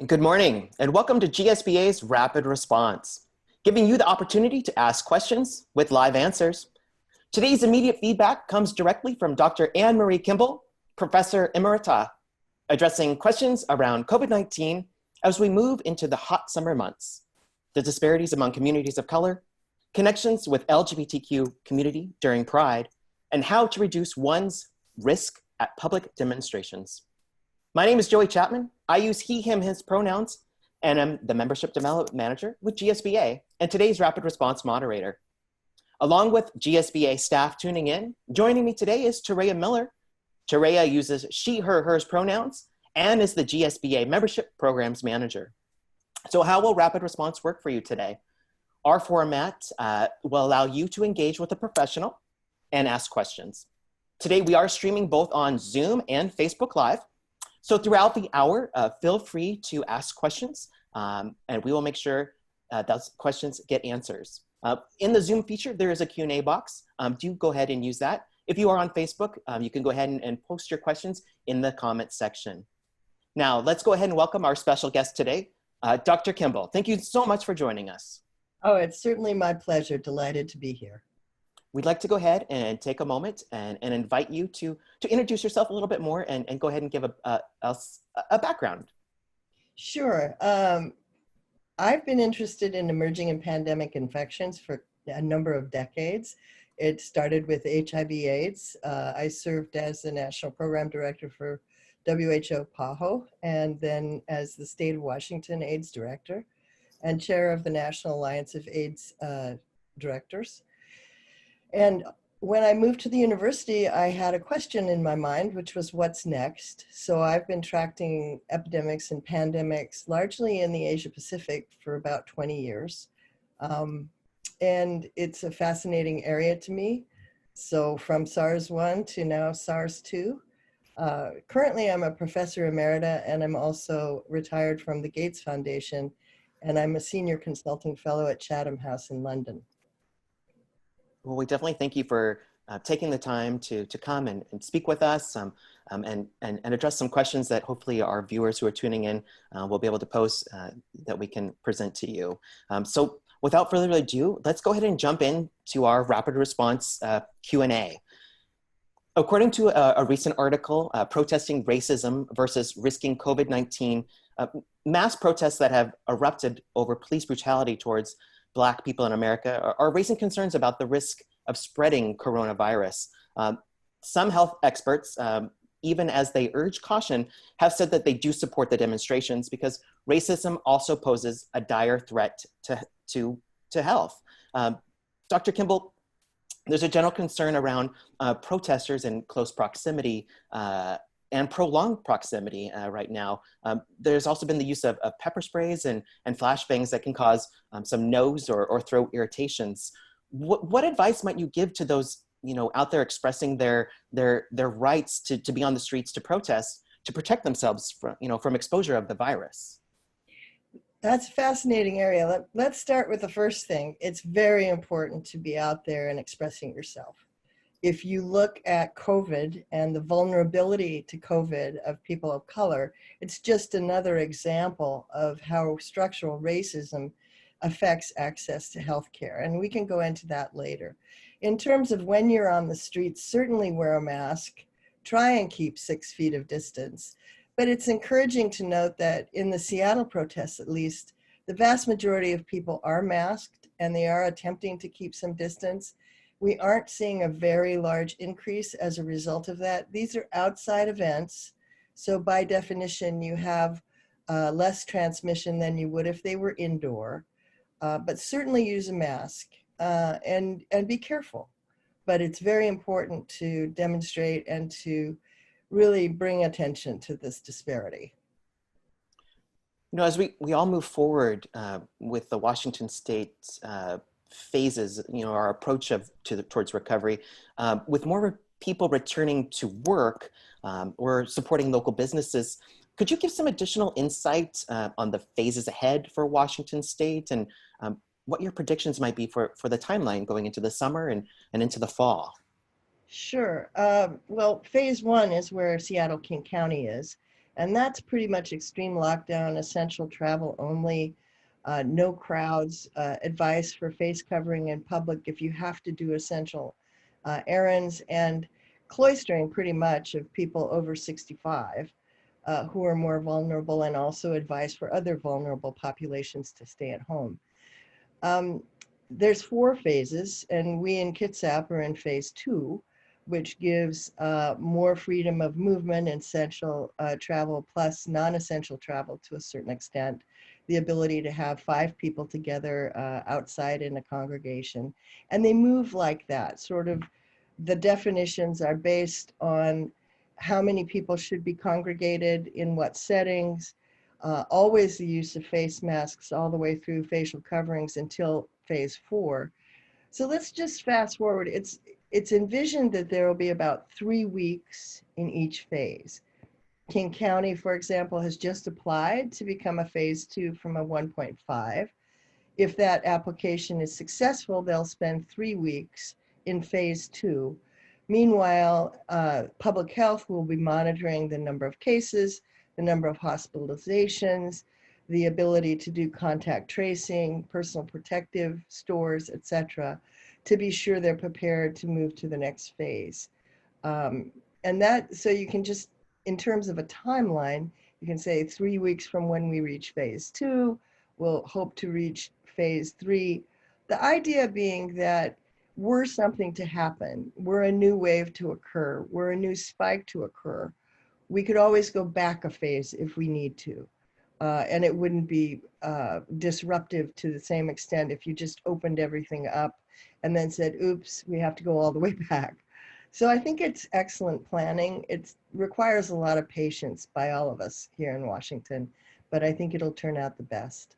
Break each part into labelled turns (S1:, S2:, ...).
S1: Good morning, and welcome to GSBA's Rapid Response, giving you the opportunity to ask questions with live answers. Today's immediate feedback comes directly from Dr. Marie Kimball, Professor Emerita, addressing questions around COVID-19 as we move into the hot summer months, the disparities among communities of color, connections with LGBTQ community during Pride, and how to reduce one's risk at public demonstrations. My name is Joey Chapman. I use he, him, his pronouns, and I'm the Membership Development Manager with GSBA and today's Rapid Response Moderator. Along with GSBA staff tuning in, joining me today is Terea Miller. Terea uses she, her, hers pronouns and is the GSBA Membership Programs Manager. So how will Rapid Response work for you today? Our format will allow you to engage with a professional and ask questions. Today we are streaming both on Zoom and Facebook Live. So throughout the hour, feel free to ask questions and we will make sure those questions get answers. In the Zoom feature, there is a Q&A box. Do go ahead and use that. If you are on Facebook, you can go ahead and post your questions in the comment section. Now, let's go ahead and welcome our special guest today, Dr. Kimball. Thank you so much for joining us.
S2: Oh, it's certainly my pleasure. Delighted to be here.
S1: We'd like to go ahead and take a moment and invite you to introduce yourself a little bit more and go ahead and give a background.
S2: Sure. I've been interested in emerging and pandemic infections for a number of decades. It started with HIV/AIDS. I served as the National Program Director for WHO PAHO, and then as the State of Washington AIDS Director and Chair of the National Alliance of AIDS Directors. And when I moved to the university, I had a question in my mind, which was what's next? So I've been tracking epidemics and pandemics largely in the Asia Pacific for about 20 years. And it's a fascinating area to me. So from SARS-1 to now SARS-2. Currently, I'm a professor emerita, and I'm also retired from the Gates Foundation, and I'm a senior consulting fellow at Chatham House in London.
S1: Well, we definitely thank you for taking the time to come and speak with us and address some questions that hopefully our viewers who are tuning in will be able to pose that we can present to you. So without further ado, let's go ahead and jump into our rapid response Q&A. According to a recent article, protesting racism versus risking COVID-19, mass protests that have erupted over police brutality towards Black people in America are raising concerns about the risk of spreading coronavirus. Some health experts, even as they urge caution, have said that they do support the demonstrations because racism also poses a dire threat to health. Dr. Kimball, there's a general concern around protesters in close proximity and prolonged proximity right now. There's also been the use of pepper sprays and flashbangs that can cause some nose or throat irritations. What advice might you give to those out there expressing their rights to be on the streets to protest, to protect themselves from exposure of the virus?
S2: That's a fascinating area. Let's start with the first thing. It's very important to be out there and expressing yourself. If you look at COVID and the vulnerability to COVID of people of color, it's just another example of how structural racism affects access to healthcare. And we can go into that later. In terms of when you're on the streets, certainly wear a mask, try and keep 6 feet of distance. But it's encouraging to note that in the Seattle protests, at least, the vast majority of people are masked and they are attempting to keep some distance. We aren't seeing a very large increase as a result of that. These are outside events. So by definition, you have less transmission than you would if they were indoor. But certainly use a mask and be careful. But it's very important to demonstrate and to really bring attention to this disparity.
S1: As we all move forward with the Washington State phases, our approach towards recovery, with more people returning to work or supporting local businesses, could you give some additional insight on the phases ahead for Washington State and what your predictions might be for the timeline going into the summer and into the fall?
S2: Sure. Well, phase 1 is where Seattle King County is. And that's pretty much extreme lockdown, essential travel only, no crowds, advice for face covering in public if you have to do essential errands, and cloistering pretty much of people over 65 who are more vulnerable, and also advice for other vulnerable populations to stay at home. Um, there's 4 phases, and we in Kitsap are in phase 2, which gives more freedom of movement, essential travel plus non-essential travel to a certain extent, the ability to have 5 people together outside in a congregation. And they move like that. Sort of the definitions are based on how many people should be congregated, in what settings, always the use of face masks all the way through facial coverings until phase 4. So let's just fast forward. It's envisioned that there will be about 3 weeks in each phase. King County, for example, has just applied to become a phase 2 from a 1.5. If that application is successful, they'll spend 3 weeks in phase 2. Meanwhile, public health will be monitoring the number of cases, the number of hospitalizations, the ability to do contact tracing, personal protective stores, etc., to be sure they're prepared to move to the next phase. And that, so you can just, in terms of a timeline, you can say 3 weeks from when we reach phase 2, we'll hope to reach phase 3. The idea being that were something to happen, were a new wave to occur, were a new spike to occur, we could always go back a phase if we need to. And it wouldn't be disruptive to the same extent if you just opened everything up and then said, oops, we have to go all the way back. So I think it's excellent planning. It requires a lot of patience by all of us here in Washington, but I think it'll turn out the best.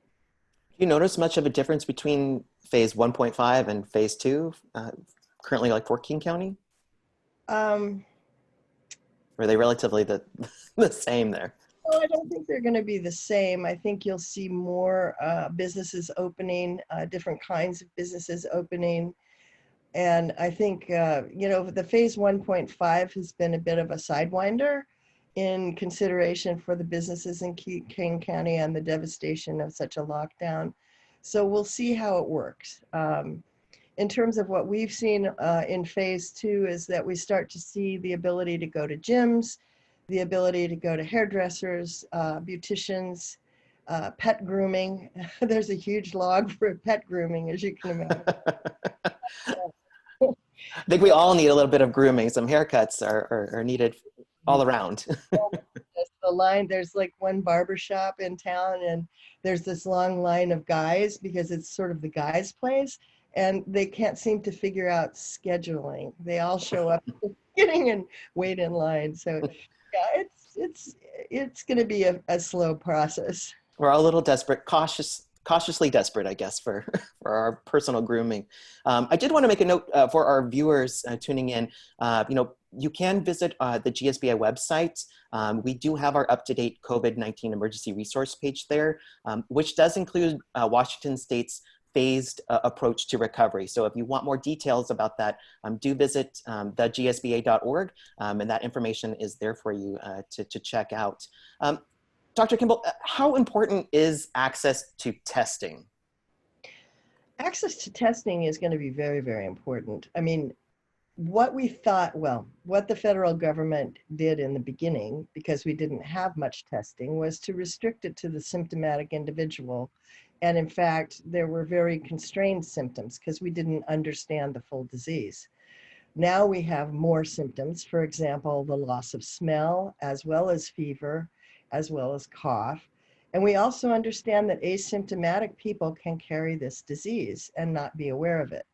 S1: Do you notice much of a difference between phase 1.5 and phase 2, currently like for King County?
S2: Um,
S1: Or are they relatively the same there?
S2: well, I don't think they're going to be the same. I think you'll see more businesses opening, different kinds of businesses opening. And I think, the phase 1.5 has been a bit of a sidewinder in consideration for the businesses in King County and the devastation of such a lockdown. So we'll see how it works. In terms of what we've seen in phase 2 is that we start to see the ability to go to gyms, the ability to go to hairdressers, beauticians, pet grooming. There's a huge log for pet grooming, as you can imagine.
S1: I think we all need a little bit of grooming. Some haircuts are needed all around.
S2: The line, there's like one barber shop in town, and there's this long line of guys because it's sort of the guys' place, and they can't seem to figure out scheduling. They all show up at the beginning and wait in line. So yeah, it's going to be a slow process.
S1: We're all a little desperate, cautiously desperate, I guess, for our personal grooming. I did want to make a note for our viewers tuning in. You can visit the GSBA website. We do have our up-to-date COVID-19 emergency resource page there, which does include Washington State's phased approach to recovery. So if you want more details about that, do visit thegsba.org, and that information is there for you to check out. Dr. Kimball, how important is access to testing?
S2: Access to testing is going to be very, very important. I mean, what the federal government did in the beginning, because we didn't have much testing, was to restrict it to the symptomatic individual. And in fact, there were very constrained symptoms because we didn't understand the full disease. Now we have more symptoms, for example, the loss of smell, as well as fever, as well as cough. And we also understand that asymptomatic people can carry this disease and not be aware of it.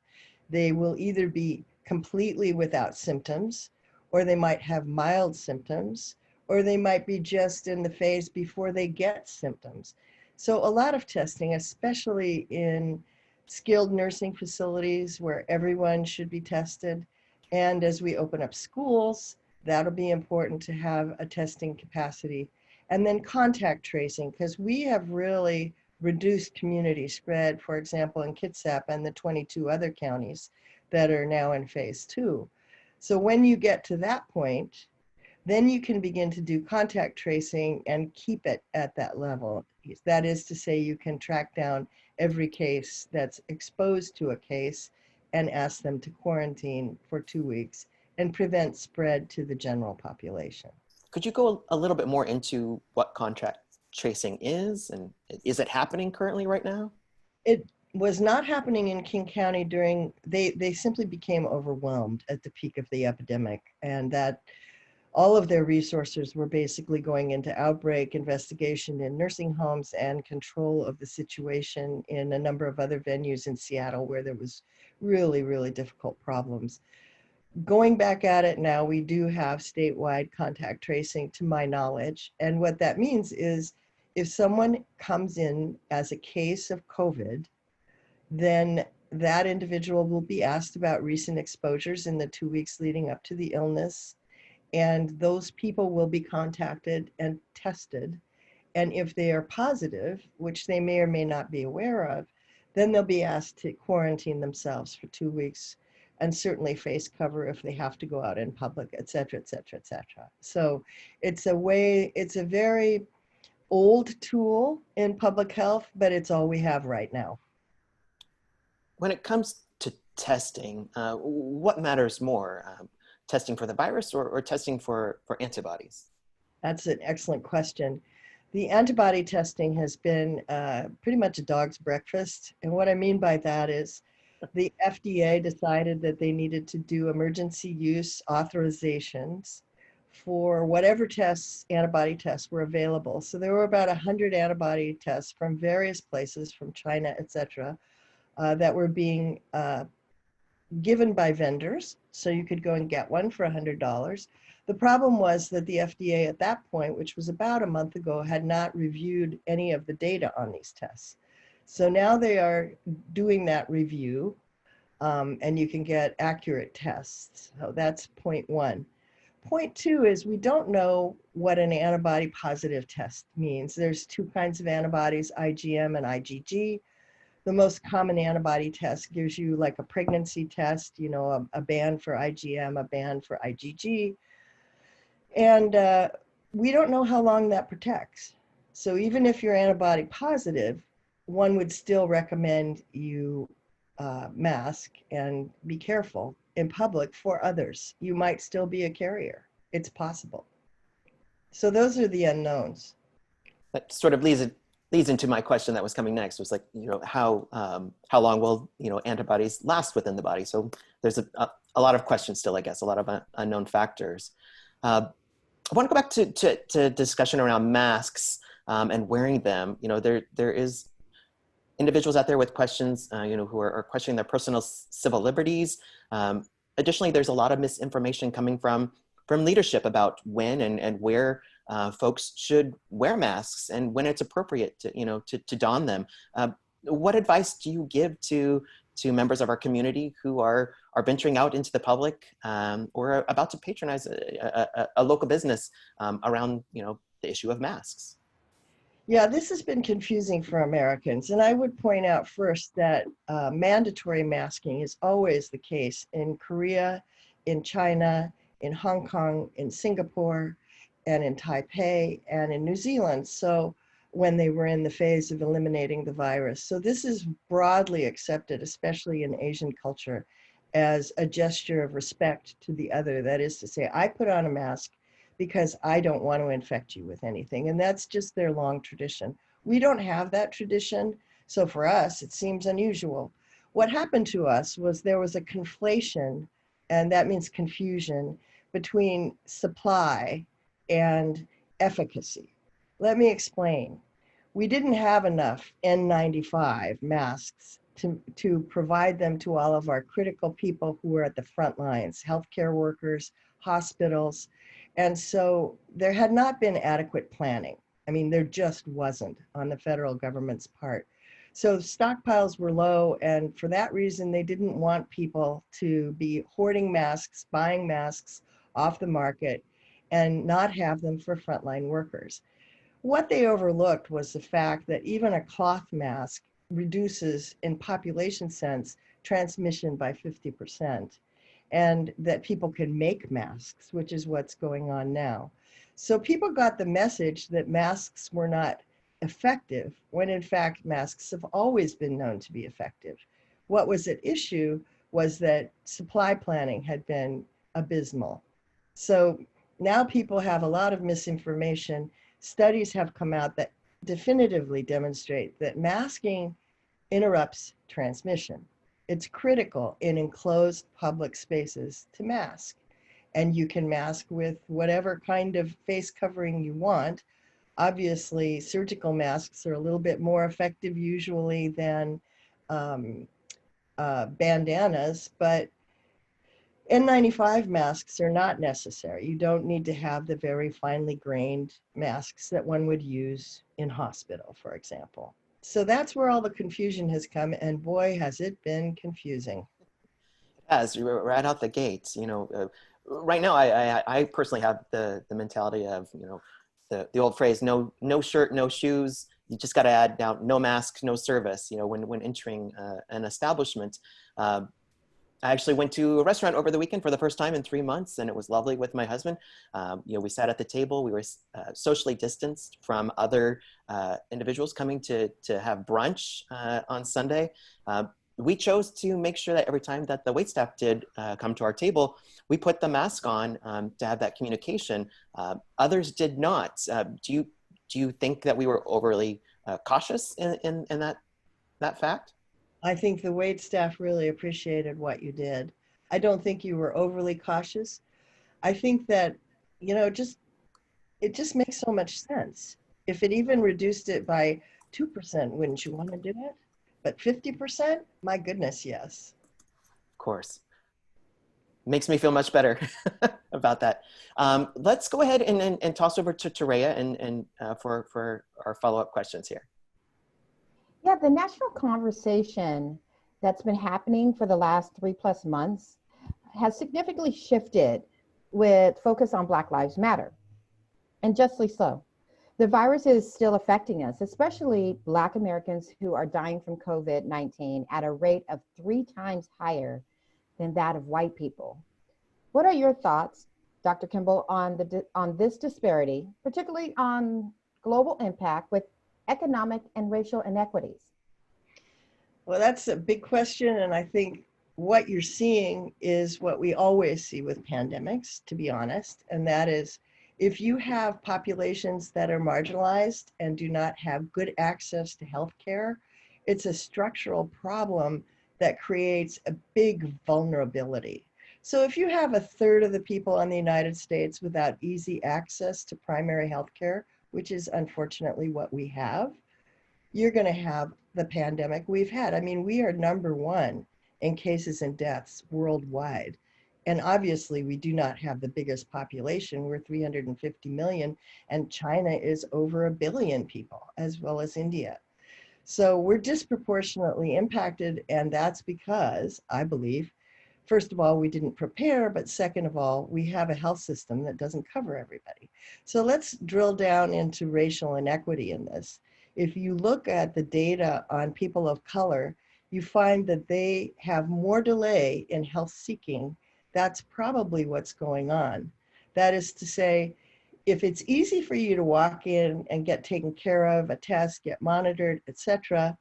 S2: They will either be completely without symptoms, or they might have mild symptoms, or they might be just in the phase before they get symptoms. So a lot of testing, especially in skilled nursing facilities where everyone should be tested. And as we open up schools, that'll be important to have a testing capacity. And then contact tracing, because we have really reduced community spread, for example, in Kitsap and the 22 other counties that are now in phase 2. So when you get to that point, then you can begin to do contact tracing and keep it at that level. That is to say, you can track down every case that's exposed to a case and ask them to quarantine for 2 weeks and prevent spread to the general population.
S1: Could you go a little bit more into what contact tracing is, and is it happening currently right now?
S2: It was not happening in King County during, they simply became overwhelmed at the peak of the epidemic, and that all of their resources were basically going into outbreak investigation in nursing homes and control of the situation in a number of other venues in Seattle where there was really, really difficult problems. Going back at it now, we do have statewide contact tracing to my knowledge. And what that means is if someone comes in as a case of COVID, then that individual will be asked about recent exposures in the 2 weeks leading up to the illness. And those people will be contacted and tested. And if they are positive, which they may or may not be aware of, then they'll be asked to quarantine themselves for 2 weeks and certainly face cover if they have to go out in public, et cetera, et cetera, et cetera. So it's a very old tool in public health, but it's all we have right now.
S1: When it comes to testing, what matters more? Testing for the virus or testing for antibodies?
S2: That's an excellent question. The antibody testing has been pretty much a dog's breakfast. And what I mean by that is the FDA decided that they needed to do emergency use authorizations for whatever tests, antibody tests were available. So there were about 100 antibody tests from various places, from China, et cetera, that were being given by vendors. So you could go and get one for $100. The problem was that the FDA at that point, which was about a month ago, had not reviewed any of the data on these tests. So now they are doing that review, and you can get accurate tests. So that's point one. Point two is we don't know what an antibody positive test means. There's two kinds of antibodies, IgM and IgG. The most common antibody test gives you like a pregnancy test, you know, a band for IgM, a band for IgG. And we don't know how long that protects. So even if you're antibody positive, one would still recommend you mask and be careful in public for others. You might still be a carrier. It's possible. So those are the unknowns.
S1: That sort of leads into my question that was coming next. Was like, you know, how long will, you know, antibodies last within the body? So there's a lot of questions still, I guess, a lot of unknown factors. I want to go back to discussion around masks and wearing them. You know, there is individuals out there with questions, you know, who are questioning their personal civil liberties. Additionally, there's a lot of misinformation coming from leadership about when and where folks should wear masks and when it's appropriate to, you know, to don them. What advice do you give to members of our community who are venturing out into the public or about to patronize a local business around, you know, the issue of masks?
S2: Yeah, this has been confusing for Americans. And I would point out first that mandatory masking is always the case in Korea, in China, in Hong Kong, in Singapore, and in Taipei, and in New Zealand. So when they were in the phase of eliminating the virus. So this is broadly accepted, especially in Asian culture, as a gesture of respect to the other. That is to say, I put on a mask because I don't want to infect you with anything. And that's just their long tradition. We don't have that tradition. So for us, it seems unusual. What happened to us was there was a conflation, and that means confusion, between supply and efficacy. Let me explain. We didn't have enough N95 masks to provide them to all of our critical people who were at the front lines, healthcare workers, hospitals. And so there had not been adequate planning. I mean, there just wasn't on the federal government's part. So stockpiles were low, and for that reason, they didn't want people to be hoarding masks, buying masks off the market, and not have them for frontline workers. What they overlooked was the fact that even a cloth mask reduces, in population sense, transmission by 50%. and that people can make masks, which is what's going on now. So people got the message that masks were not effective, when in fact masks have always been known to be effective. What was at issue was that supply planning had been abysmal. So now people have a lot of misinformation. Studies have come out that definitively demonstrate that masking interrupts transmission. It's critical in enclosed public spaces to mask. And you can mask with whatever kind of face covering you want. Obviously, surgical masks are a little bit more effective usually than um, bandanas, but N95 masks are not necessary. You don't need to have the very finely grained masks that one would use in hospital, for example. So that's where all the confusion has come, and boy, has it been confusing.
S1: As you're right out the gates, right now, I personally have the mentality of, the old phrase, no shirt, no shoes. You just got to add now, no mask, no service, when entering an establishment. I actually went to a restaurant over the weekend for the first time in 3 months, and it was lovely with my husband. We sat at the table. We were socially distanced from other individuals coming to have brunch on Sunday. We chose to make sure that every time that the waitstaff did come to our table, we put the mask on to have that communication. Others did not. Do you think that we were overly cautious in that fact?
S2: I think the wait staff really appreciated what you did. I don't think you were overly cautious. I think that, just it just makes so much sense. If it even reduced it by 2%, wouldn't you want to do it? But 50%? My goodness, yes.
S1: Of course. Makes me feel much better about that. Let's go ahead and toss over to Tereya and for our follow-up questions here.
S3: Yeah, the national conversation that's been happening for the last 3+ months has significantly shifted with focus on Black Lives Matter, and justly so. The virus is still affecting us, especially Black Americans who are dying from COVID-19 at a rate of 3 times higher than that of white people. What are your thoughts, Dr. Kimball, on this disparity, particularly on global impact with economic and racial inequities?
S2: Well, that's a big question. And I think what you're seeing is what we always see with pandemics, to be honest. And that is, if you have populations that are marginalized and do not have good access to healthcare, it's a structural problem that creates a big vulnerability. So if you have a third of the people in the United States without easy access to primary healthcare, which is unfortunately what we have, you're going to have the pandemic we've had. I mean, we are #1 in cases and deaths worldwide. And obviously, we do not have the biggest population. We're 350 million, and China is over 1 billion people, as well as India. So we're disproportionately impacted, and that's because, I believe, first of all, we didn't prepare, but second of all, we have a health system that doesn't cover everybody. So let's drill down into racial inequity in this. If you look at the data on people of color, you find that they have more delay in health seeking. That's probably what's going on. That is to say, if it's easy for you to walk in and get taken care of, a test, get monitored, etc.,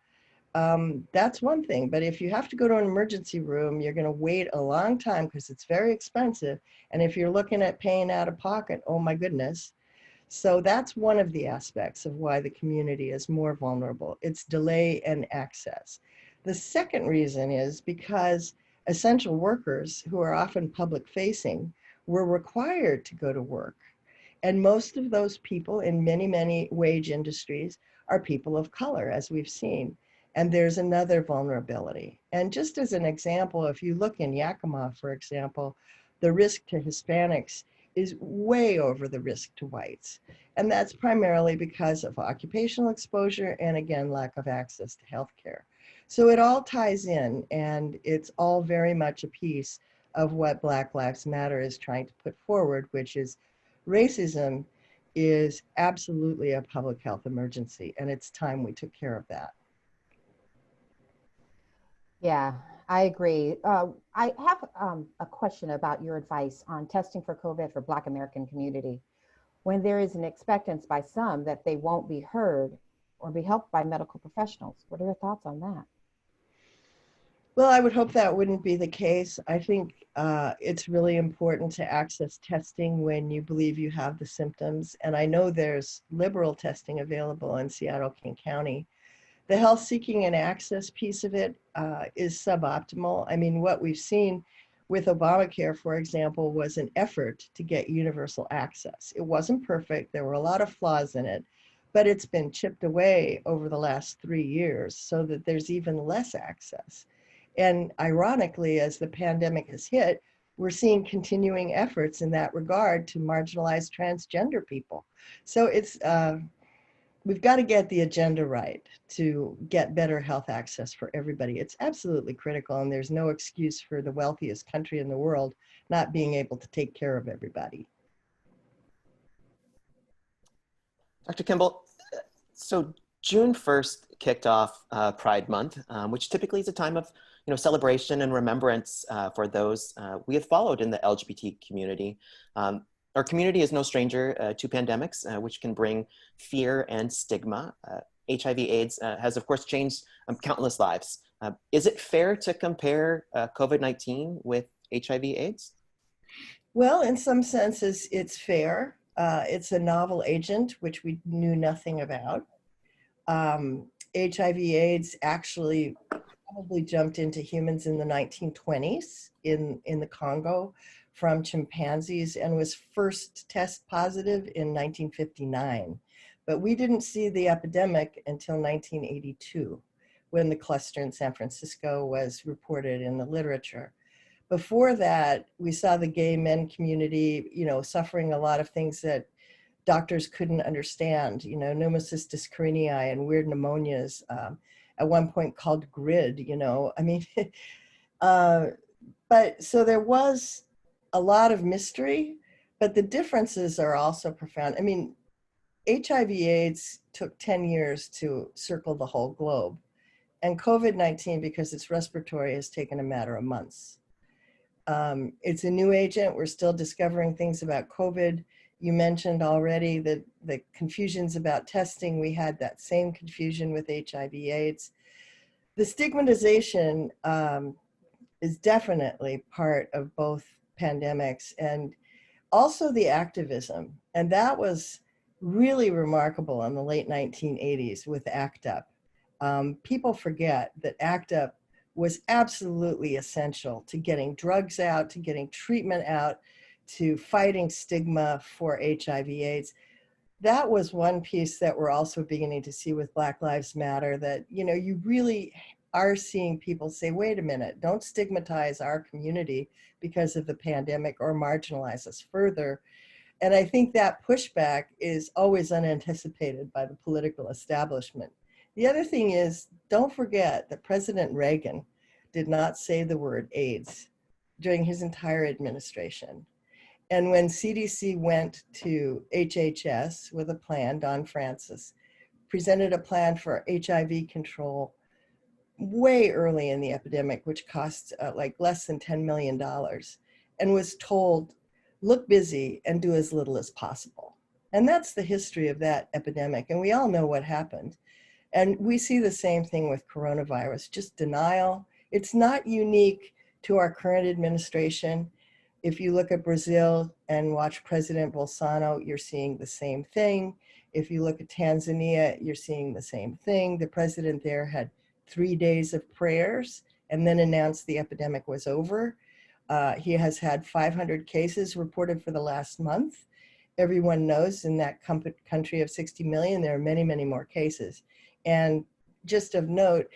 S2: that's one thing. But if you have to go to an emergency room, you're going to wait a long time because it's very expensive. And if you're looking at paying out of pocket, oh my goodness. So that's one of the aspects of why the community is more vulnerable. It's delay and access. The second reason is because essential workers, who are often public facing, were required to go to work. And most of those people in many, many wage industries are people of color, as we've seen. And there's another vulnerability. And just as an example, if you look in Yakima, for example, the risk to Hispanics is way over the risk to whites. And that's primarily because of occupational exposure and, again, lack of access to healthcare. So it all ties in, and it's all very much a piece of what Black Lives Matter is trying to put forward, which is racism is absolutely a public health emergency, and it's time we took care of that.
S3: Yeah, I agree. I have a question about your advice on testing for COVID for Black American community. When there is an expectance by some that they won't be heard or be helped by medical professionals. What are your thoughts on that?
S2: Well, I would hope that wouldn't be the case. I think it's really important to access testing when you believe you have the symptoms. And I know there's liberal testing available in Seattle, King County. The health seeking and access piece of it is suboptimal. I mean, what we've seen with Obamacare, for example, was an effort to get universal access. It wasn't perfect. There were a lot of flaws in it, but it's been chipped away over the last 3 years so that there's even less access. And ironically, as the pandemic has hit, we're seeing continuing efforts in that regard to marginalize transgender people. So we've got to get the agenda right to get better health access for everybody. It's absolutely critical, and there's no excuse for the wealthiest country in the world not being able to take care of everybody.
S1: Dr. Kimball, so June 1st kicked off Pride Month, which typically is a time of celebration and remembrance for those we have followed in the LGBT community. Our community is no stranger to pandemics, which can bring fear and stigma. HIV/AIDS has, of course, changed countless lives. Is it fair to compare COVID-19 with HIV/AIDS?
S2: Well, in some senses, it's fair. It's a novel agent, which we knew nothing about. HIV/AIDS actually probably jumped into humans in the 1920s in the Congo from chimpanzees and was first test positive in 1959. But we didn't see the epidemic until 1982, when the cluster in San Francisco was reported in the literature. Before that, we saw the gay men community, suffering a lot of things that doctors couldn't understand, pneumocystis carinii and weird pneumonias, at one point called GRID, I mean, but so there was a lot of mystery, but the differences are also profound. I mean, HIV/AIDS took 10 years to circle the whole globe, and COVID-19, because it's respiratory, has taken a matter of months. It's a new agent. We're still discovering things about COVID. You mentioned already that the confusions about testing, we had that same confusion with HIV/AIDS. The stigmatization is definitely part of both pandemics, and also the activism. And that was really remarkable in the late 1980s with ACT UP. People forget that ACT UP was absolutely essential to getting drugs out, to getting treatment out, to fighting stigma for HIV/AIDS. That was one piece that we're also beginning to see with Black Lives Matter, that, you really are seeing people say, wait a minute, don't stigmatize our community because of the pandemic or marginalize us further. And I think that pushback is always unanticipated by the political establishment. The other thing is, don't forget that President Reagan did not say the word AIDS during his entire administration. And when CDC went to HHS with a plan, Don Francis presented a plan for HIV control way early in the epidemic, which cost like less than $10 million, and was told, look busy and do as little as possible. And that's the history of that epidemic. And we all know what happened. And we see the same thing with coronavirus, just denial. It's not unique to our current administration. If you look at Brazil and watch President Bolsonaro, you're seeing the same thing. If you look at Tanzania, you're seeing the same thing. The president there had 3 days of prayers and then announced the epidemic was over. He has had 500 cases reported for the last month. Everyone knows in that country of 60 million, there are many, many more cases. And just of note,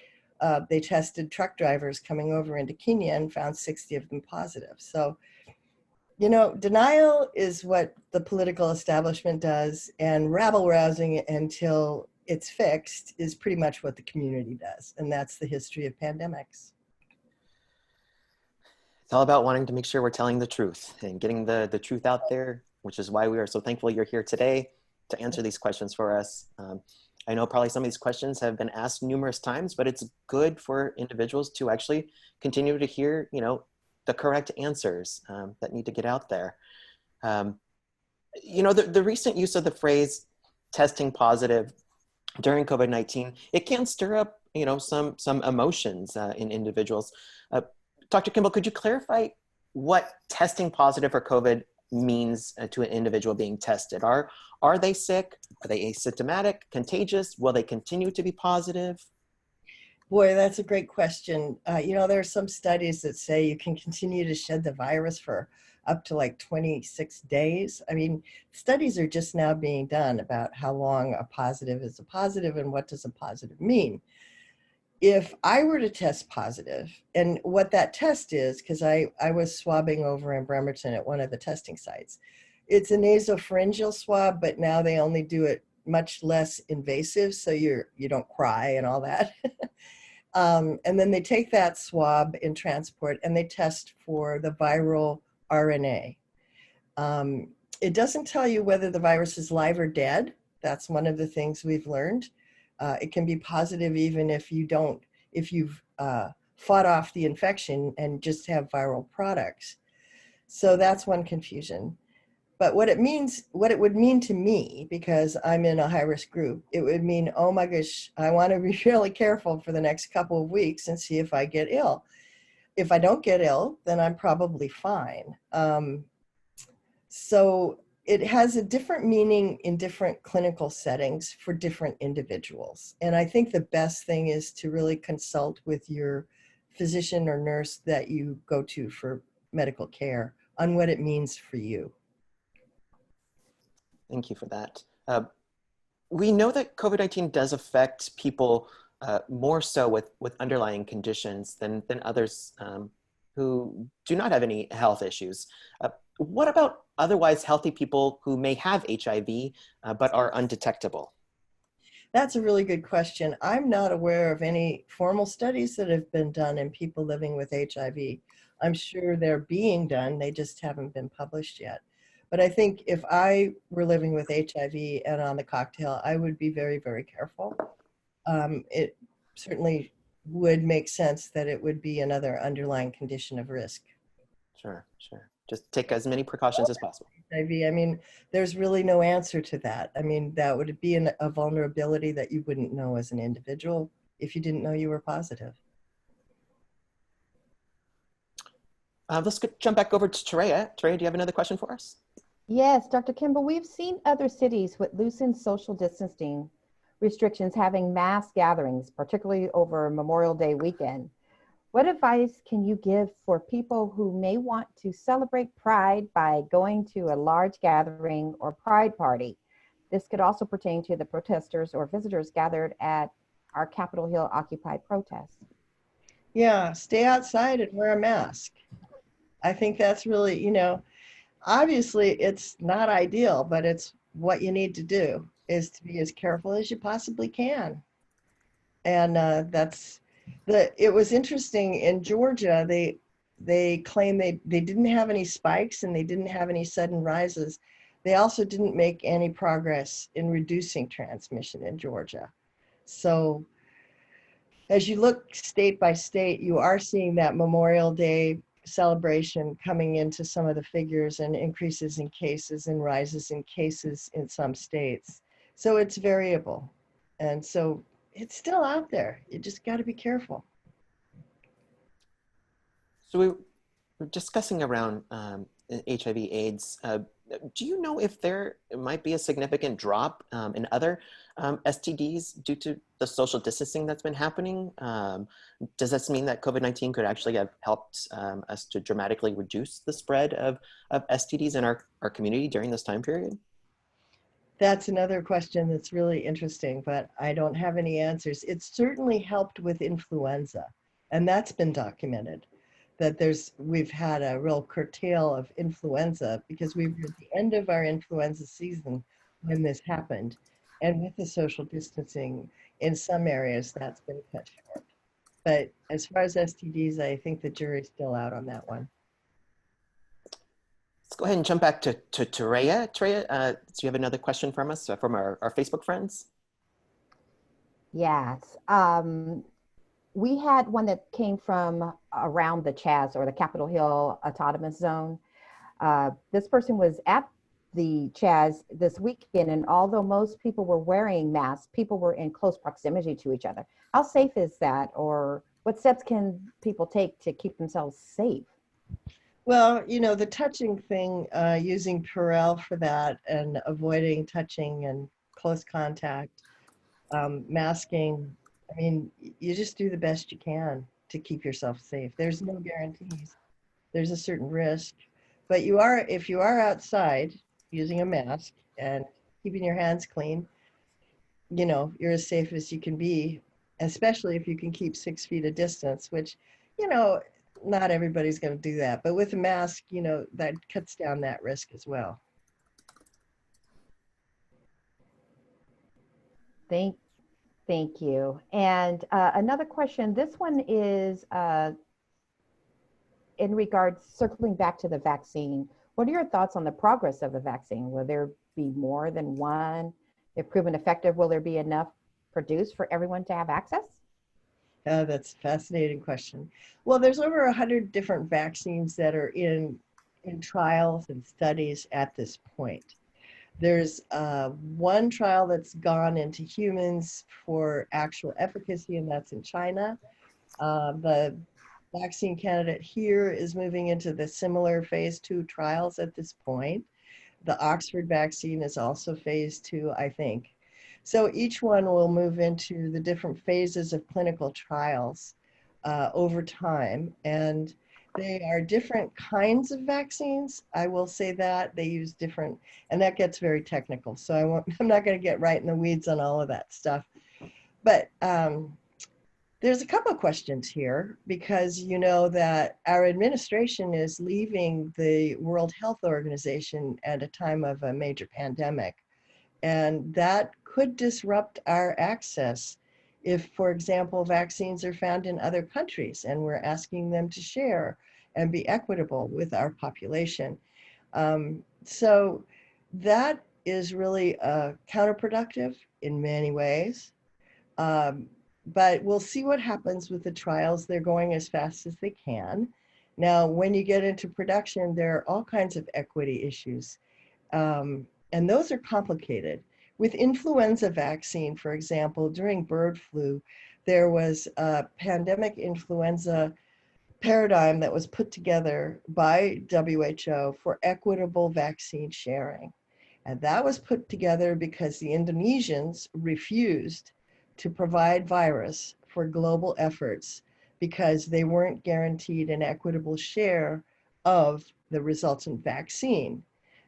S2: they tested truck drivers coming over into Kenya and found 60 of them positive. So, denial is what the political establishment does, and rabble-rousing until it's fixed is pretty much what the community does. And that's the history of pandemics.
S1: It's all about wanting to make sure we're telling the truth and getting the truth out there, which is why we are so thankful you're here today to answer these questions for us. I know probably some of these questions have been asked numerous times, but it's good for individuals to actually continue to hear, the correct answers that need to get out there. The recent use of the phrase testing positive during COVID-19, it can stir up, some emotions in individuals. Dr. Kimball, could you clarify what testing positive for COVID means to an individual being tested? Are they sick? Are they asymptomatic, contagious? Will they continue to be positive?
S2: Boy, that's a great question. There are some studies that say you can continue to shed the virus for up to like 26 days. I mean, studies are just now being done about how long a positive is a positive and what does a positive mean. If I were to test positive, and what that test is, because I was swabbing over in Bremerton at one of the testing sites, it's a nasopharyngeal swab, but now they only do it much less invasive, so you don't cry and all that. And then they take that swab in transport and they test for the viral RNA. It doesn't tell you whether the virus is live or dead. That's one of the things we've learned. It can be positive even if you've fought off the infection and just have viral products. So that's one confusion. But what it would mean to me, because I'm in a high-risk group, it would mean, oh my gosh, I want to be really careful for the next couple of weeks and see if I get ill. If I don't get ill, then I'm probably fine. So it has a different meaning in different clinical settings for different individuals. And I think the best thing is to really consult with your physician or nurse that you go to for medical care on what it means for you.
S1: Thank you for that. We know that COVID-19 does affect people more so with underlying conditions than others who do not have any health issues. What about otherwise healthy people who may have HIV but are undetectable?
S2: That's a really good question. I'm not aware of any formal studies that have been done in people living with HIV. I'm sure they're being done, they just haven't been published yet. But I think if I were living with HIV and on the cocktail, I would be very, very careful. It certainly would make sense that it would be another underlying condition of risk.
S1: Sure. Just take as many precautions as possible.
S2: HIV, I mean, there's really no answer to that. I mean, that would be a vulnerability that you wouldn't know as an individual if you didn't know you were positive.
S1: Let's jump back over to Terea. Terea, do you have another question for us?
S3: Yes, Dr. Kimball, we've seen other cities with loosened social distancing restrictions having mass gatherings, particularly over Memorial Day weekend. What advice can you give for people who may want to celebrate Pride by going to a large gathering or Pride party? This could also pertain to the protesters or visitors gathered at our Capitol Hill Occupy protest.
S2: Yeah, stay outside and wear a mask. I think that's really, obviously it's not ideal, but it's what you need to do is to be as careful as you possibly can. And it was interesting in Georgia, they claim they didn't have any spikes and they didn't have any sudden rises. They also didn't make any progress in reducing transmission in Georgia. So as you look state by state, you are seeing that Memorial Day celebration coming into some of the figures and increases in cases and rises in cases in some states. So it's variable. And so it's still out there. You just got to be careful.
S1: So we're discussing around HIV/AIDS. Do you know if there might be a significant drop in other STDs due to the social distancing that's been happening? Does this mean that COVID-19 could actually have helped us to dramatically reduce the spread of STDs in our community during this time period?
S2: That's another question that's really interesting, but I don't have any answers. It certainly helped with influenza, and that's been documented. That we've had a real curtail of influenza because we were at the end of our influenza season when this happened. And with the social distancing in some areas, that's been cut short. But as far as STDs, I think the jury's still out on that one.
S1: Let's go ahead and jump back to Terea. Terea, do you have another question from us, from our Facebook friends?
S3: Yes. We had one that came from around the Chaz or the Capitol Hill Autonomous Zone. This person was at the Chaz this weekend, and although most people were wearing masks, people were in close proximity to each other. How safe is that, or what steps can people take to keep themselves safe?
S2: Well, the touching thing, using Purell for that and avoiding touching and close contact, masking. I mean, you just do the best you can to keep yourself safe. There's no guarantees. There's a certain risk, but if you are outside using a mask and keeping your hands clean, you're as safe as you can be, especially if you can keep 6 feet of distance, which, you know, not everybody's going to do that. But with a mask, that cuts down that risk as well.
S3: Thank, thank you. And another question. This one is in regards, circling back to the vaccine. What are your thoughts on the progress of the vaccine? Will there be more than one? If proven effective, will there be enough produced for everyone to have access?
S2: That's a fascinating question. Well, there's over 100 different vaccines that are in trials and studies at this point. There's one trial that's gone into humans for actual efficacy, and that's in China. The vaccine candidate here is moving into the similar phase 2 trials at this point. The Oxford vaccine is also phase 2, I think. So each one will move into the different phases of clinical trials over time. And they are different kinds of vaccines. I will say that they use different, and that gets very technical. So I'm not going to get right in the weeds on all of that stuff. But there's a couple of questions here because you know that our administration is leaving the World Health Organization at a time of a major pandemic. And that could disrupt our access if, for example, vaccines are found in other countries and we're asking them to share and be equitable with our population. So that is really counterproductive in many ways. But we'll see what happens with the trials. They're going as fast as they can. Now, when you get into production, there are all kinds of equity issues. And those are complicated. With influenza vaccine, for example, during bird flu, there was a pandemic influenza paradigm that was put together by WHO for equitable vaccine sharing. And that was put together because the Indonesians refused to provide virus for global efforts because they weren't guaranteed an equitable share of the resultant vaccine.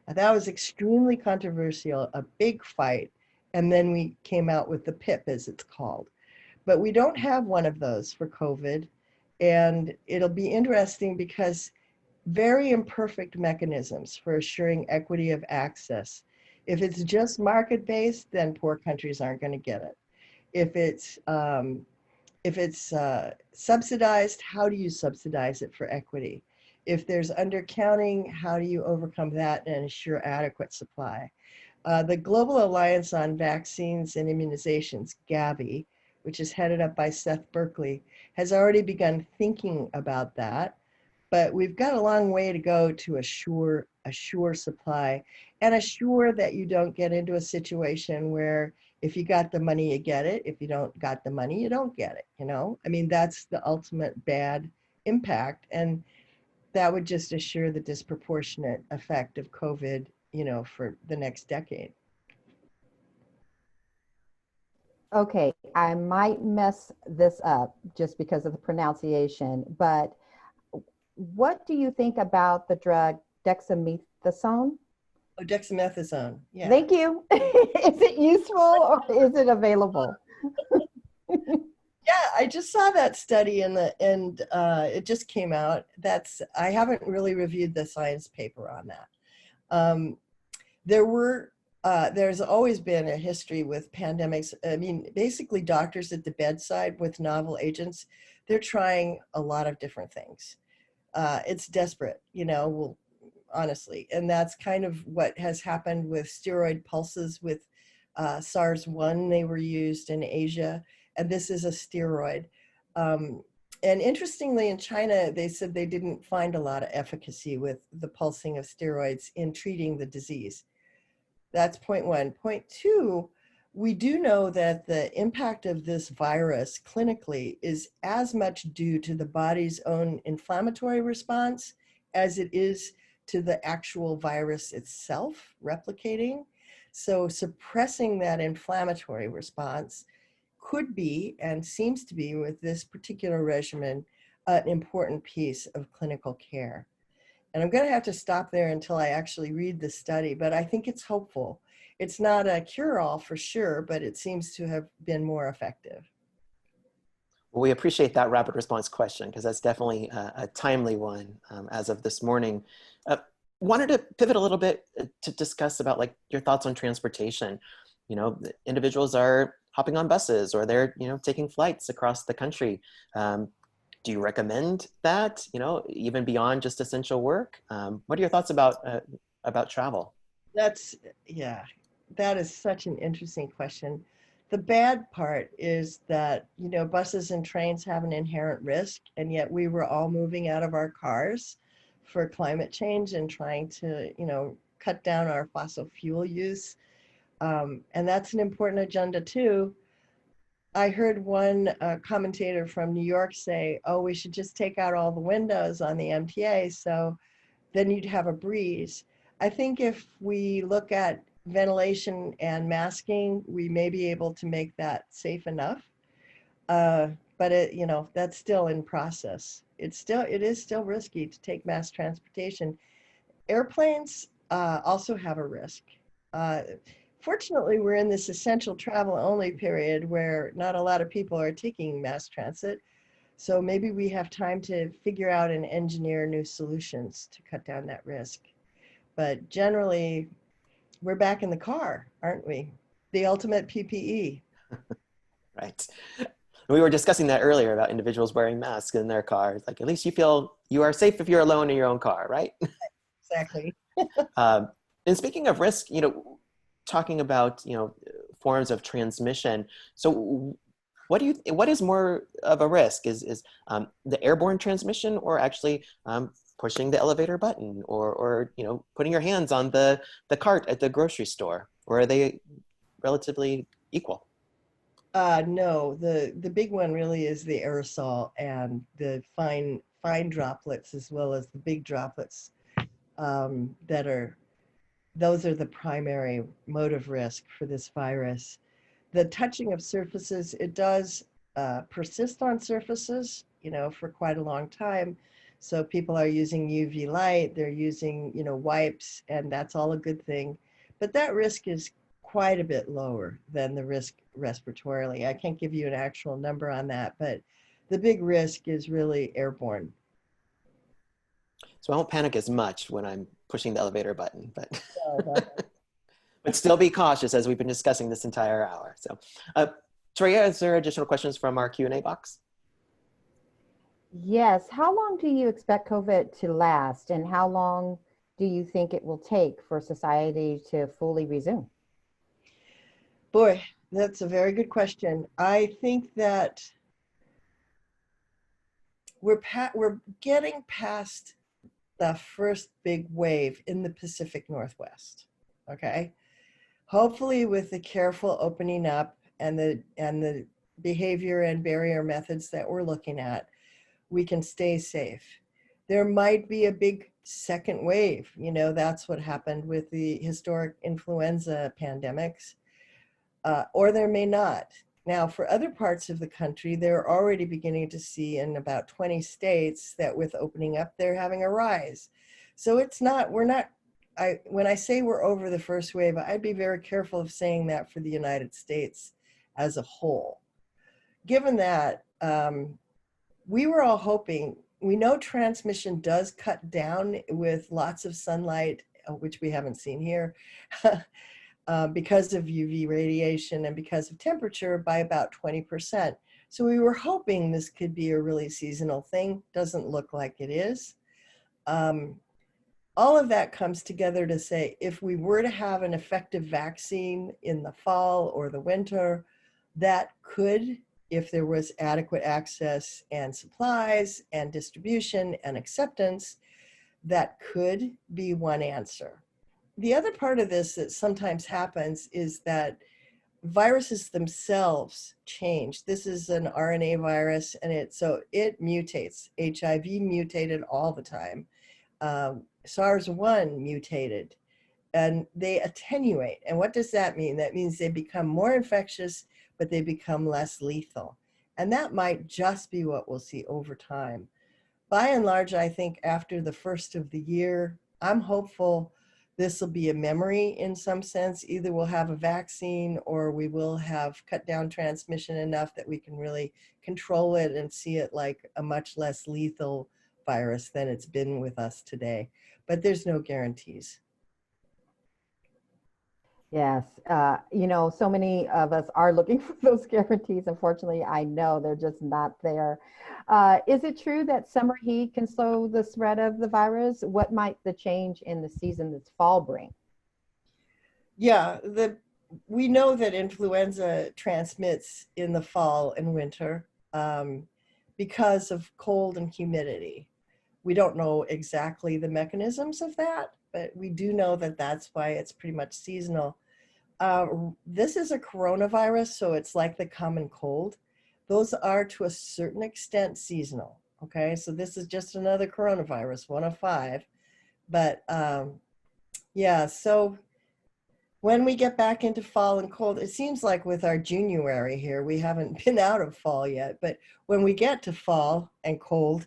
S2: And that was extremely controversial, a big fight. And then we came out with the PIP, as it's called. But we don't have one of those for COVID. And it'll be interesting because very imperfect mechanisms for assuring equity of access. If it's just market-based, then poor countries aren't going to get it. If it's subsidized, how do you subsidize it for equity? If there's undercounting, how do you overcome that and ensure adequate supply? The Global Alliance on Vaccines and Immunizations, Gavi, which is headed up by Seth Berkley, has already begun thinking about that. But we've got a long way to go to assure supply and assure that you don't get into a situation where if you got the money, you get it. If you don't got the money, you don't get it, I mean, that's the ultimate bad impact. And that would just assure the disproportionate effect of COVID, for the next decade.
S3: Okay, I might mess this up just because of the pronunciation, but what do you think about the drug dexamethasone?
S2: Oh, dexamethasone. Yeah.
S3: Thank you. Is it useful or is it available?
S2: Yeah, I just saw that study and it just came out. I haven't really reviewed the science paper on that. There's always been a history with pandemics. I mean, basically doctors at the bedside with novel agents, they're trying a lot of different things. It's desperate, honestly. And that's kind of what has happened with steroid pulses with SARS-1, they were used in Asia, and this is a steroid. And interestingly, in China, they said they didn't find a lot of efficacy with the pulsing of steroids in treating the disease. That's point one. Point two, we do know that the impact of this virus clinically is as much due to the body's own inflammatory response as it is to the actual virus itself replicating. So suppressing that inflammatory response could be, and seems to be with this particular regimen, an important piece of clinical care. And I'm going to have to stop there until I actually read the study, but I think it's hopeful. It's not a cure-all for sure, but it seems to have been more effective.
S1: Well, we appreciate that rapid response question because that's definitely a timely one as of this morning. Wanted to pivot a little bit to discuss about like your thoughts on transportation. You know, individuals are hopping on buses or they're, you know, taking flights across the country. Do you recommend that, you know, even beyond just essential work? What are your thoughts about travel?
S2: Yeah, that is such an interesting question. The bad part is that, you know, buses and trains have an inherent risk, and yet we were all moving out of our cars for climate change and trying to, you know, cut down our fossil fuel use. And that's an important agenda too. I heard one commentator from New York say, oh, we should just take out all the windows on the MTA, so then you'd have a breeze. I think if we look at ventilation and masking, we may be able to make that safe enough. But it, you know, that's still in process. It is still risky to take mass transportation. Airplanes also have a risk. Fortunately, we're in this essential travel only period where not a lot of people are taking mass transit. So maybe we have time to figure out and engineer new solutions to cut down that risk. But generally, we're back in the car, aren't we? The ultimate PPE.
S1: Right. We were discussing that earlier about individuals wearing masks in their cars. Like at least you feel you are safe if you're alone in your own car, right?
S2: Exactly.
S1: And speaking of risk, you know, talking about, you know, forms of transmission. So what is more of a risk? Is the airborne transmission or actually pushing the elevator button or you know, putting your hands on the cart at the grocery store? Or are they relatively equal?
S2: No, the big one really is the aerosol and the fine droplets as well as the big droplets those are the primary mode of risk for this virus. The touching of surfaces, it does persist on surfaces, you know, for quite a long time. So people are using UV light, they're using, you know, wipes, and that's all a good thing. But that risk is quite a bit lower than the risk respiratorily. I can't give you an actual number on that, but the big risk is really airborne.
S1: So I won't panic as much when I'm pushing the elevator button, but
S2: So,
S1: but still be cautious as we've been discussing this entire hour. So, Toria, is there additional questions from our Q&A box?
S3: Yes. How long do you expect COVID to last, and how long do you think it will take for society to fully resume?
S2: boy, that's a very good question. I think that we're getting past the first big wave in the Pacific Northwest. Okay, hopefully with the careful opening up and the behavior and barrier methods that we're looking at, we can stay safe. There might be a big second wave. You know, that's what happened with the historic influenza pandemics, or there may not. Now, for other parts of the country, they're already beginning to see in about 20 states that with opening up, they're having a rise. So when I say we're over the first wave, I'd be very careful of saying that for the United States as a whole. Given that, we were all hoping, we know transmission does cut down with lots of sunlight, which we haven't seen here, because of UV radiation and because of temperature by about 20%. So we were hoping this could be a really seasonal thing. Doesn't look like it is. all of that comes together to say, if we were to have an effective vaccine in the fall or the winter, that could, if there was adequate access and supplies and distribution and acceptance, that could be one answer. The other part of this that sometimes happens is that viruses themselves change. This is an RNA virus, and it mutates. HIV mutated all the time. SARS-1 mutated, and they attenuate. And what does that mean? That means they become more infectious, but they become less lethal. And that might just be what we'll see over time. By and large, I think after the first of the year, I'm hopeful this will be a memory in some sense. Either we'll have a vaccine or we will have cut down transmission enough that we can really control it and see it like a much less lethal virus than it's been with us today. But there's no guarantees.
S3: Yes, so many of us are looking for those guarantees. Unfortunately, I know they're just not there. Is it true that summer heat can slow the spread of the virus? What might the change in the season this fall bring?
S2: Yeah, we know that influenza transmits in the fall and winter because of cold and humidity. We don't know exactly the mechanisms of that, but we do know that that's why it's pretty much seasonal. This is a coronavirus, so it's like the common cold. Those are to a certain extent seasonal. Okay, so this is just another coronavirus, one of five. But yeah, so when we get back into fall and cold, it seems like with our January here, we haven't been out of fall yet. But when we get to fall and cold,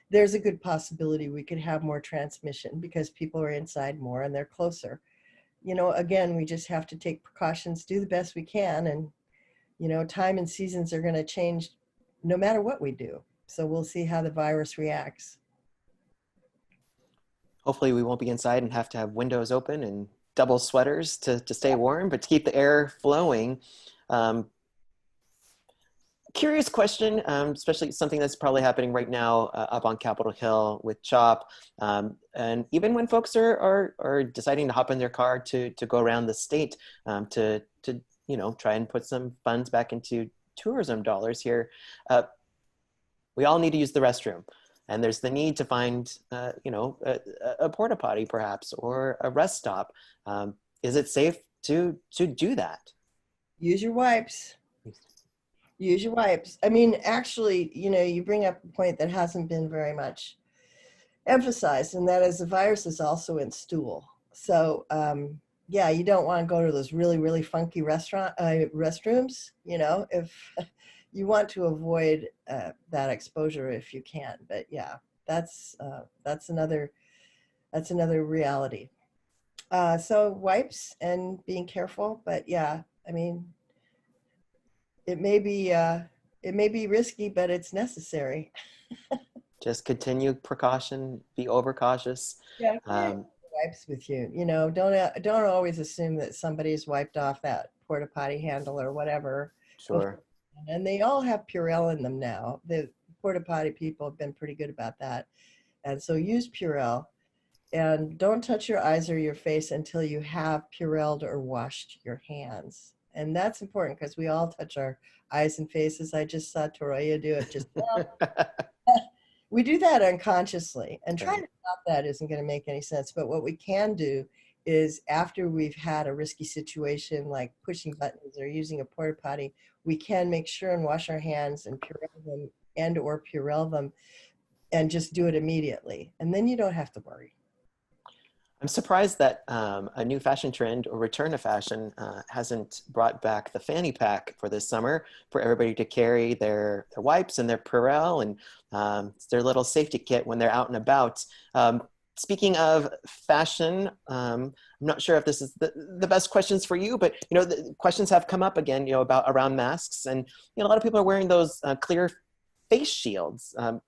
S2: there's a good possibility we could have more transmission because people are inside more and they're closer. Again, we just have to take precautions, do the best we can. And, time and seasons are going to change no matter what we do. So we'll see how the virus reacts.
S1: Hopefully we won't be inside and have to have windows open and double sweaters to stay warm, but to keep the air flowing. Curious question, especially something that's probably happening right now up on Capitol Hill with CHOP. And even when folks are deciding to hop in their car to go around the state to try and put some funds back into tourism dollars here, we all need to use the restroom. And there's the need to find, a porta potty perhaps, or a rest stop. Is it safe to do that?
S2: Use your wipes. Use your wipes. I mean, actually, you bring up a point that hasn't been very much emphasized, and that is the virus is also in stool. So, yeah, you don't want to go to those really, really funky restrooms, if you want to avoid that exposure if you can. But yeah, that's another reality. So wipes and being careful, but yeah, I mean, it may be risky, but it's necessary.
S1: Just continue precaution, be overcautious.
S2: Yeah, wipes with you. Don't always assume that somebody's wiped off that porta potty handle or whatever.
S1: Sure.
S2: And they all have Purell in them now. The porta potty people have been pretty good about that. And so use Purell, and don't touch your eyes or your face until you have Purelled or washed your hands. And that's important because we all touch our eyes and faces. I just saw Toraya do it just now. We do that unconsciously, and trying to stop that isn't going to make any sense. But what we can do is, after we've had a risky situation like pushing buttons or using a porta potty, we can make sure and wash our hands and Purell them or Purell them, and just do it immediately. And then you don't have to worry.
S1: I'm surprised that a new fashion trend or return to fashion hasn't brought back the fanny pack for this summer for everybody to carry their wipes and their Purell and their little safety kit when they're out and about. Speaking of fashion, I'm not sure if this is the best questions for you, but the questions have come up again, about around masks, and a lot of people are wearing those clear face shields. Will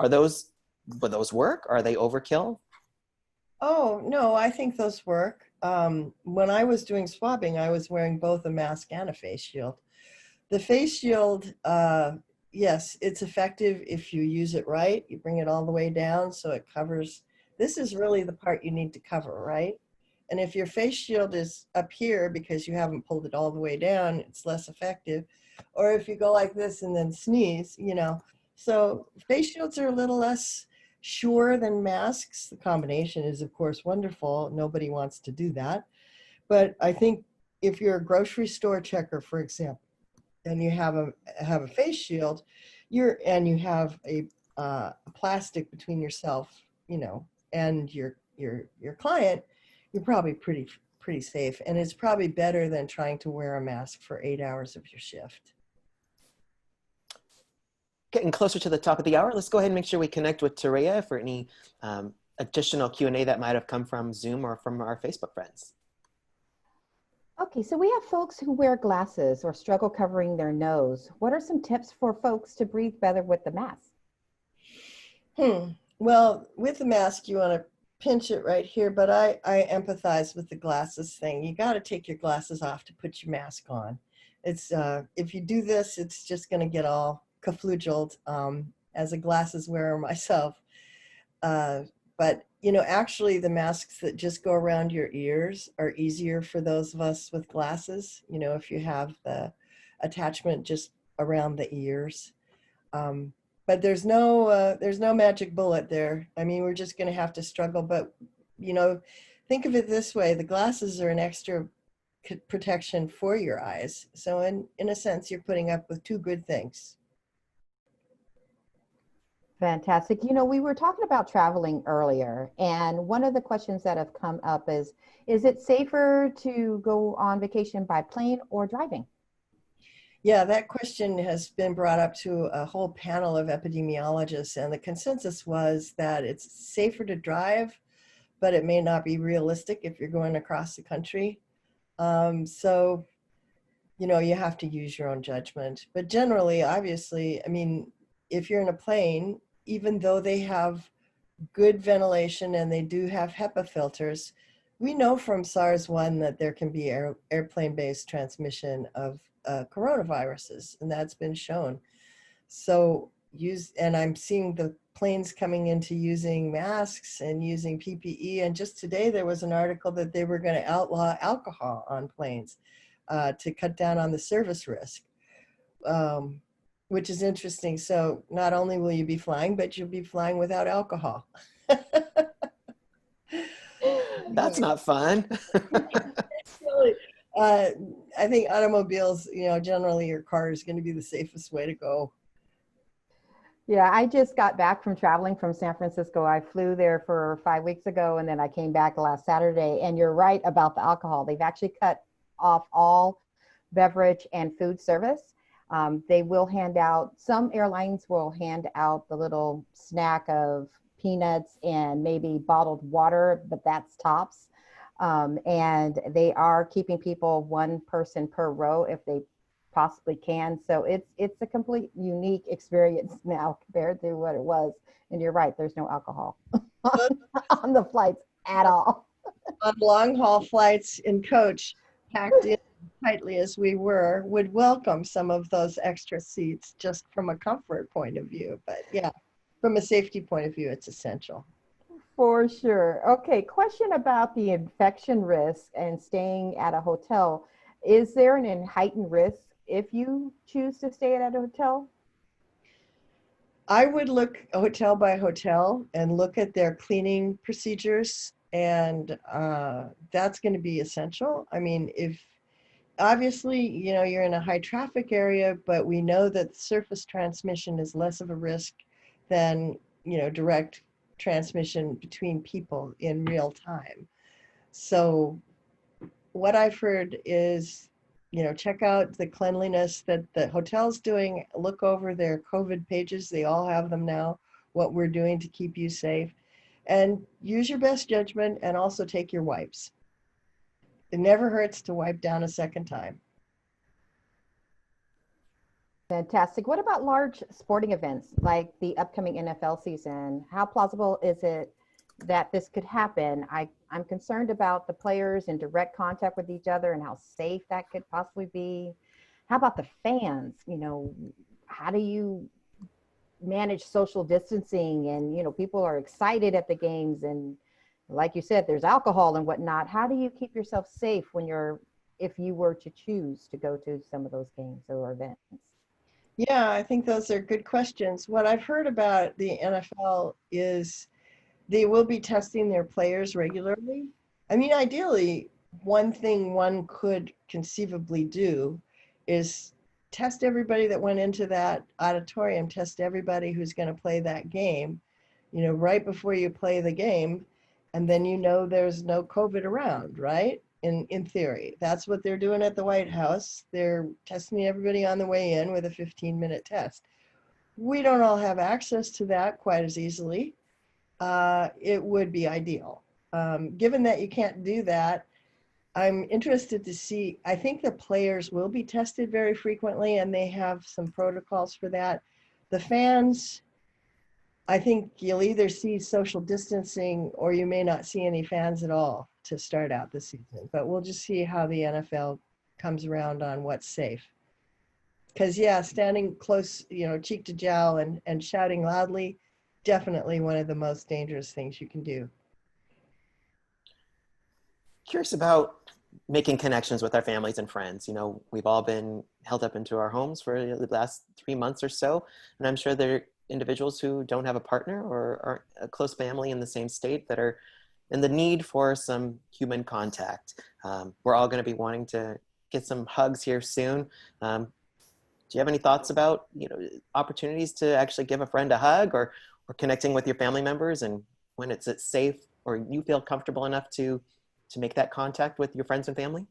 S1: those work? Are they overkill?
S2: Oh, no, I think those work. When I was doing swabbing, I was wearing both a mask and a face shield. The face shield, yes, it's effective if you use it right. You bring it all the way down so it covers. this is really the part you need to cover, right? And if your face shield is up here because you haven't pulled it all the way down, it's less effective. Or if you go like this and then sneeze, you know. So face shields are a little less sure than masks. The combination is, of course, wonderful. Nobody wants to do that. But I think if you're a grocery store checker, for example, and you have a face shield, and you have a plastic between yourself, you know, and your client, you're probably pretty safe. And it's probably better than trying to wear a mask for 8 hours of your shift.
S1: Getting closer to the top of the hour, let's go ahead and make sure we connect with Taria for any additional Q&A that might have come from Zoom or from our Facebook friends.
S3: Okay, so we have folks who wear glasses or struggle covering their nose. What are some tips for folks to breathe better with the mask?
S2: Well, with the mask, you want to pinch it right here, but I empathize with the glasses thing. You got to take your glasses off to put your mask on. It's if you do this, it's just going to get all kaflujled as a glasses wearer myself. But, you know, actually the masks that just go around your ears are easier for those of us with glasses, you know, if you have the attachment just around the ears. But there's no magic bullet there. I mean, we're just going to have to struggle. But, you know, think of it this way. The glasses are an extra protection for your eyes. So in a sense, you're putting up with two good things.
S3: Fantastic. You know, we were talking about traveling earlier, and one of the questions that have come up is it safer to go on vacation by plane or driving?
S2: Yeah, that question has been brought up to a whole panel of epidemiologists, and the consensus was that it's safer to drive, but it may not be realistic if you're going across the country. So, you know, you have to use your own judgment. But generally, obviously, I mean, if you're in a plane, even though they have good ventilation and they do have HEPA filters, we know from SARS-1 that there can be airplane-based transmission of coronaviruses, and that's been shown. So and I'm seeing the planes coming into using masks and using PPE, and just today there was an article that they were going to outlaw alcohol on planes to cut down on the service risk. Which is interesting. So not only will you be flying, but you'll be flying without alcohol.
S1: That's not fun.
S2: Really, I think automobiles, you know, generally your car is going to be the safest way to go.
S3: Yeah, I just got back from traveling from San Francisco. I flew there for 5 weeks ago, and then I came back last Saturday. And you're right about the alcohol. They've actually cut off all beverage and food service. They will hand out, some airlines will hand out the little snack of peanuts and maybe bottled water, but that's tops. And they are keeping people one person per row if they possibly can. So it's a complete unique experience now compared to what it was. And you're right, there's no alcohol on the flights at all.
S2: On long haul flights in coach, packed in tightly as we were, would welcome some of those extra seats just from a comfort point of view. But yeah, from a safety point of view, it's essential.
S3: For sure. Okay, question about the infection risk and staying at a hotel. Is there an heightened risk if you choose to stay at a hotel?
S2: I would look hotel by hotel and look at their cleaning procedures, and that's going to be essential. I mean, if obviously, you know, you're in a high traffic area, but we know that surface transmission is less of a risk than, you know, direct transmission between people in real time. So what I've heard is, you know, check out the cleanliness that the hotel's doing, look over their COVID pages. They all have them now, what we're doing to keep you safe, and use your best judgment, and also take your wipes. It never hurts to wipe down a second time.
S3: Fantastic. What about large sporting events like the upcoming NFL season? How plausible is it that this could happen? I'm concerned about the players in direct contact with each other and how safe that could possibly be. How about the fans? You know, how do you manage social distancing, and people are excited at the games, and like you said, there's alcohol and whatnot. How do you keep yourself safe if you were to choose to go to some of those games or events?
S2: Yeah, I think those are good questions. What I've heard about the NFL is they will be testing their players regularly. I mean, ideally, one thing one could conceivably do is test everybody that went into that auditorium, test everybody who's going to play that game, right before you play the game, and then there's no COVID around, right? In theory, that's what they're doing at the White House. They're testing everybody on the way in with a 15-minute test. We don't all have access to that quite as easily. It would be ideal. Given that you can't do that, I'm interested to see, I think the players will be tested very frequently, and they have some protocols for that. The fans, I think you'll either see social distancing or you may not see any fans at all to start out the season. But we'll just see how the NFL comes around on what's safe. Because, yeah, standing close, cheek to jowl and shouting loudly, definitely one of the most dangerous things you can do.
S1: Curious about making connections with our families and friends. We've all been held up into our homes for the last 3 months or so, and I'm sure there are individuals who don't have a partner or aren't a close family in the same state that are in the need for some human contact. We're all going to be wanting to get some hugs here soon. Do you have any thoughts about opportunities to actually give a friend a hug or connecting with your family members, and when it's safe or you feel comfortable enough to make that contact with your friends and family?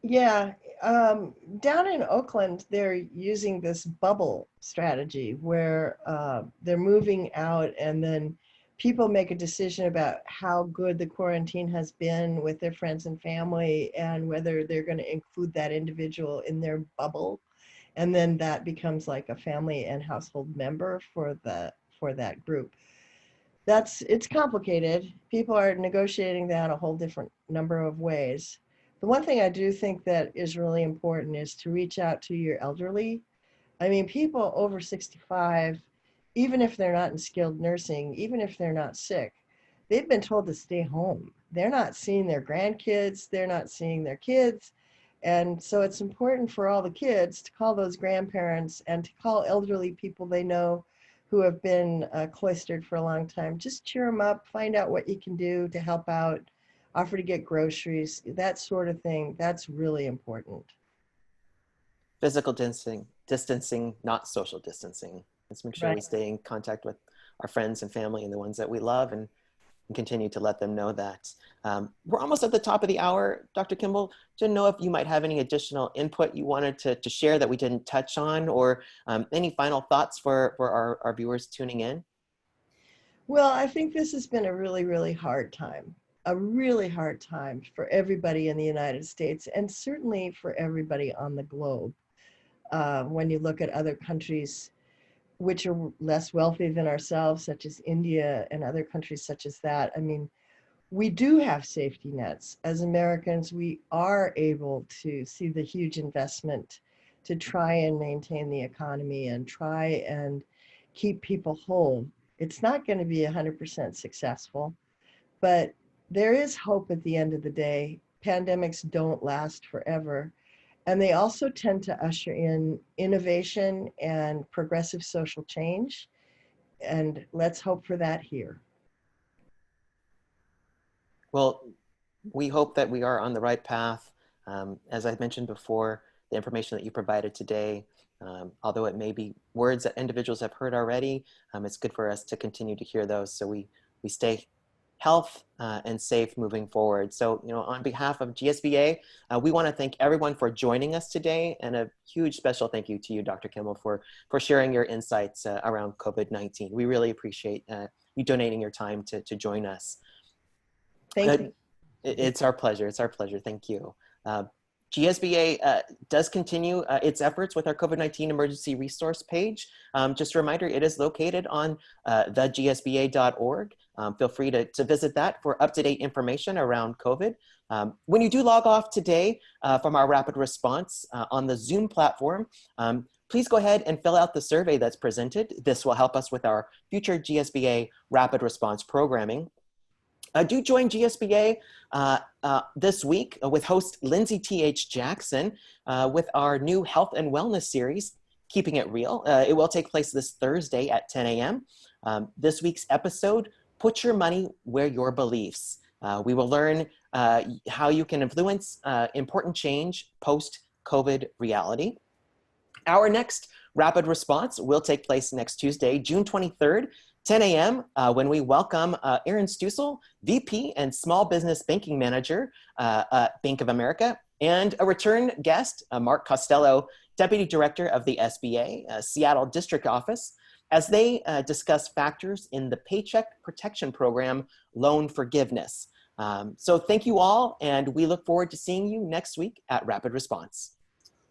S2: Yeah, down in Oakland, they're using this bubble strategy where they're moving out, and then people make a decision about how good the quarantine has been with their friends and family and whether they're going to include that individual in their bubble. And then that becomes like a family and household member for that group. It's complicated. People are negotiating that a whole different number of ways. The one thing I do think that is really important is to reach out to your elderly. I mean, people over 65, even if they're not in skilled nursing, even if they're not sick, they've been told to stay home. They're not seeing their grandkids, they're not seeing their kids. And so it's important for all the kids to call those grandparents and to call elderly people they know who have been cloistered for a long time. Just cheer them up, find out what you can do to help out, offer to get groceries, that sort of thing. That's really important.
S1: Physical distancing, not social distancing. Let's make sure
S2: Right.
S1: we stay in contact with our friends and family and the ones that we love, and continue to let them know that. We're almost at the top of the hour, Dr. Kimball. Didn't know if you might have any additional input you wanted to share that we didn't touch on, or any final thoughts for our viewers tuning in?
S2: Well, I think this has been a really, really hard time, a really hard time for everybody in the United States, and certainly for everybody on the globe. When you look at other countries which are less wealthy than ourselves, such as India and other countries such as that, I mean, we do have safety nets. As Americans, we are able to see the huge investment to try and maintain the economy and try and keep people whole. It's not going to be 100% successful, but there is hope at the end of the day. Pandemics don't last forever. And they also tend to usher in innovation and progressive social change. And let's hope for that here.
S1: Well, we hope that we are on the right path. As I mentioned before, the information that you provided today, although it may be words that individuals have heard already, it's good for us to continue to hear those so we stay health and safe moving forward. So, on behalf of GSBA, we want to thank everyone for joining us today, and a huge special thank you to you, Dr. Kimball, for sharing your insights around COVID-19. We really appreciate you donating your time to join us.
S2: Thank you.
S1: It's our pleasure. It's our pleasure. Thank you. GSBA does continue its efforts with our COVID-19 emergency resource page. Just a reminder, it is located on thegsba.org. Feel free to visit that for up-to-date information around COVID. When you do log off today from our rapid response on the Zoom platform, please go ahead and fill out the survey that's presented. This will help us with our future GSBA rapid response programming. Do join GSBA this week with host Lindsay T.H. Jackson with our new health and wellness series, Keeping It Real. It will take place this Thursday at 10 a.m. This week's episode, Put Your Money Where Your Beliefs. We will learn how you can influence important change post-COVID reality. Our next rapid response will take place next Tuesday, June 23rd, 10 a.m. When we welcome Aaron Stussel, VP and Small Business Banking Manager at Bank of America, and a return guest, Mark Costello, Deputy Director of the SBA, Seattle District Office, as they discuss factors in the Paycheck Protection Program loan forgiveness. So thank you all, and we look forward to seeing you next week at Rapid Response.